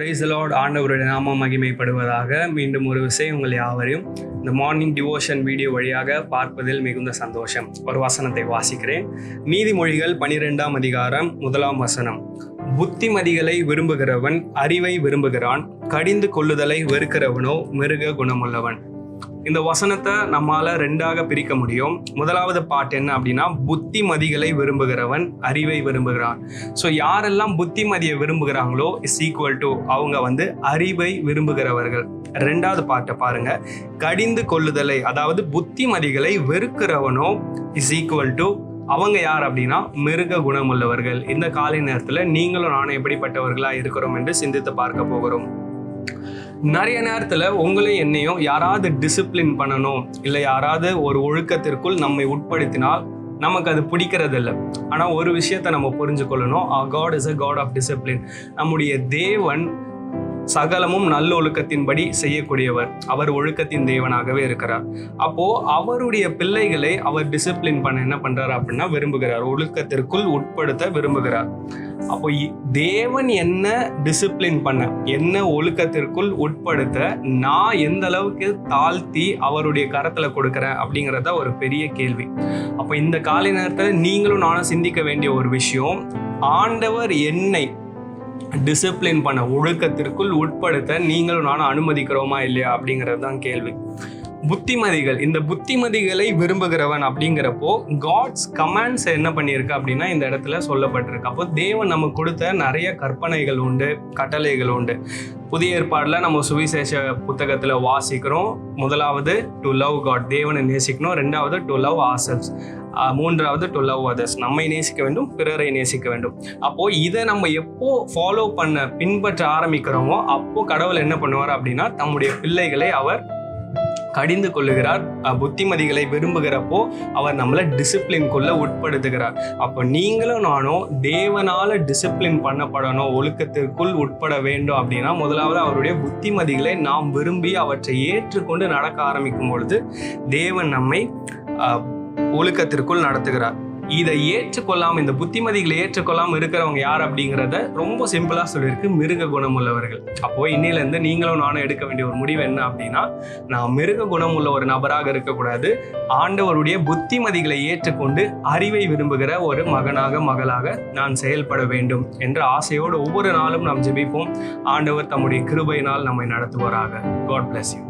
Praise the Lord. ஆண்டவருடைய நாமம் மகிமைப்படுவதாக. மீண்டும் ஒரு விஷயம் உங்கள் யாவரையும் இந்த மார்னிங் டிவோஷன் வீடியோ வழியாக பார்ப்பதில் மிகுந்த சந்தோஷம். ஒரு வசனத்தை வாசிக்கிறேன். நீதிமொழிகள் 12ஆம் அதிகாரம் 1ஆம் வசனம். புத்திமதிகளை விரும்புகிறவன் அறிவை விரும்புகிறான், கடிந்து கொள்ளுதலை வெறுக்கிறவனோ மிருக குணமுள்ளவன். இந்த வசனத்தை நம்மால ரெண்டாக பிரிக்க முடியும். முதலாவது பாட்டு என்ன அப்படின்னா, புத்திமதிகளை விரும்புகிறவன் அறிவை விரும்புகிறான். ஸோ யாரெல்லாம் புத்திமதியை விரும்புகிறாங்களோ இஸ் ஈக்குவல் டு அவங்க அறிவை விரும்புகிறவர்கள். ரெண்டாவது பாட்டை பாருங்க. கடிந்து கொள்ளுதலை, அதாவது புத்திமதிகளை வெறுக்கிறவனோ இஸ் ஈக்குவல் டு அவங்க யார் அப்படின்னா மிருக குணமுள்ளவர்கள். இந்த காலை நேரத்தில் நீங்களும் நானும் எப்படிப்பட்டவர்களா இருக்கிறோம் என்று சிந்தித்து பார்க்க போகிறோம். நிறைய நேரத்தில் உங்களையும் என்னையும் யாராவது டிசிப்ளின் பண்ணணும், இல்லை யாராவது ஒரு ஒழுக்கத்திற்குள் நம்மை உட்படுத்தினால் நமக்கு அது பிடிக்கிறதில்ல. ஆனால் ஒரு விஷயத்தை நம்ம புரிஞ்சு கொள்ளணும். God is a God of discipline. நம்முடைய தேவன் சகலமும் நல்ல ஒழுக்கத்தின்படி செய்யக்கூடியவர். அவர் ஒழுக்கத்தின் தேவனாகவே இருக்கிறார். அப்போ அவருடைய பிள்ளைகளை அவர் டிசிப்ளின் பண்ண என்ன பண்றாரு அப்படின்னா விரும்புகிறார், ஒழுக்கத்திற்குள் உட்படுத்த விரும்புகிறார். அப்போ தேவன் என்ன டிசிப்ளின் பண்ண, என்ன ஒழுக்கத்திற்குள் உட்படுத்த நான் எந்த அளவுக்கு தாழ்த்தி அவருடைய கரத்துல கொடுக்கிறேன் அப்படிங்கிறத ஒரு பெரிய கேள்வி. அப்போ இந்த காலை நேரத்தில் நீங்களும் நானும் சிந்திக்க வேண்டிய ஒரு விஷயம், ஆண்டவர் என்னை டிசிப்ளின் பண்ண, ஒழுக்கத்திற்குள் உட்படுத்த நீங்களும் நானும் அனுமதிக்கிறோமா இல்லையா அப்படிங்கிறது தான் கேள்வி. புத்திமதிகள், இந்த புத்திமதிகளை விரும்புகிறவன் அப்படிங்கிறப்போ காட்ஸ் கமாண்ட்ஸ் என்ன பண்ணியிருக்கு அப்படின்னா இந்த இடத்துல சொல்லப்பட்டிருக்கு. அப்போ தேவன் நமக்கு கொடுத்த நிறைய கற்பனைகள் உண்டு, கட்டளைகள் உண்டு. புதிய ஏற்பாடில் நம்ம சுவிசேஷ புத்தகத்தில் வாசிக்கிறோம். முதலாவது டு லவ் காட், தேவனை நேசிக்கணும். ரெண்டாவது டு லவ் ourselves, மூன்றாவது டு லவ் அதர்ஸ், நம்மை நேசிக்க வேண்டும், பிறரை நேசிக்க வேண்டும். அப்போ இதை நம்ம எப்போ ஃபாலோ பண்ண பின்பற்ற ஆரம்பிக்கிறோமோ அப்போ கடவுள் என்ன பண்ணுவார் அப்படின்னா தம்முடைய பிள்ளைகளை அவர் கடிந்து கொள்ளுகிறார். புத்திமதிகளை விரும்புகிறப்போ அவர் நம்மளை டிசிப்ளின்குள்ள உட்படுத்துகிறார். அப்போ நீங்களும் நானும் தேவனால டிசிப்ளின் பண்ணப்படணும், ஒழுக்கத்திற்குள் உட்பட வேண்டும் அப்படின்னா முதலாவது அவருடைய புத்திமதிகளை நாம் விரும்பி அவற்றை ஏற்றுக்கொண்டு நடக்க ஆரம்பிக்கும் பொழுது தேவன் நம்மை ஒழுக்கத்திற்குள் நடத்துகிறார். இதை ஏற்றுக்கொள்ளாமல், இந்த புத்திமதிகளை ஏற்றுக்கொள்ளாமல் இருக்கிறவங்க யார் அப்படிங்கிறத ரொம்ப சிம்பிளா சொல்லியிருக்கு, மிருக குணம் உள்ளவர்கள். அப்போ இன்னிலேருந்து நீங்களும் நானும் எடுக்க வேண்டிய ஒரு முடிவு என்ன அப்படின்னா, நான் மிருக குணம் உள்ள ஒரு நபராக இருக்கக்கூடாது, ஆண்டவருடைய புத்திமதிகளை ஏற்றுக்கொண்டு அறிவை விரும்புகிற ஒரு மகனாக மகளாக நான் செயல்பட வேண்டும் என்ற ஆசையோடு ஒவ்வொரு நாளும் நாம் ஜெபிப்போம். ஆண்டவர் தம்முடைய கிருபையினால் நம்மை நடத்துவாராக. God bless you.